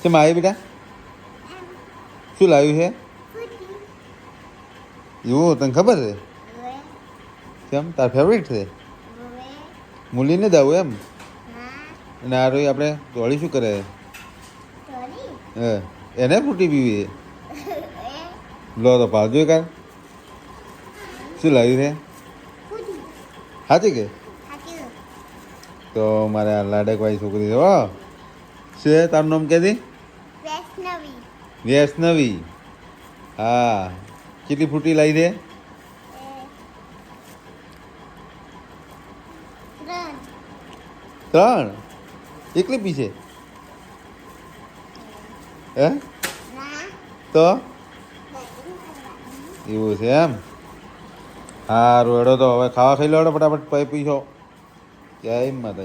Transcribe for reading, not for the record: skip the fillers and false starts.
શેમાં આવી બેટા? શું લાવ્યું છે? એવું તને ખબર છે? કેમ તાર ફેવરેટ છે? મૂલીને જ આવું એમ? અને આ રોઈ આપણે દોડી શું કરે? હે એને ફ્રૂટી પીવી છે? લો તો ભાવજો કાલ. શું લાવ્યું છે? સાચી કે? તો મારે આ લાડકવાળી છોકરી છે હો. શું છે તારું નામ કહેતી? વૈષ્ણવી. હા કેટલી ફ્રૂટી લાવી છે? 3 એકલી પી છે? હે તો એવું છે એમ? સારું હેડો તો હવે ખાવા ખાઈ લો ફટાફટ પીશો. જય માતા.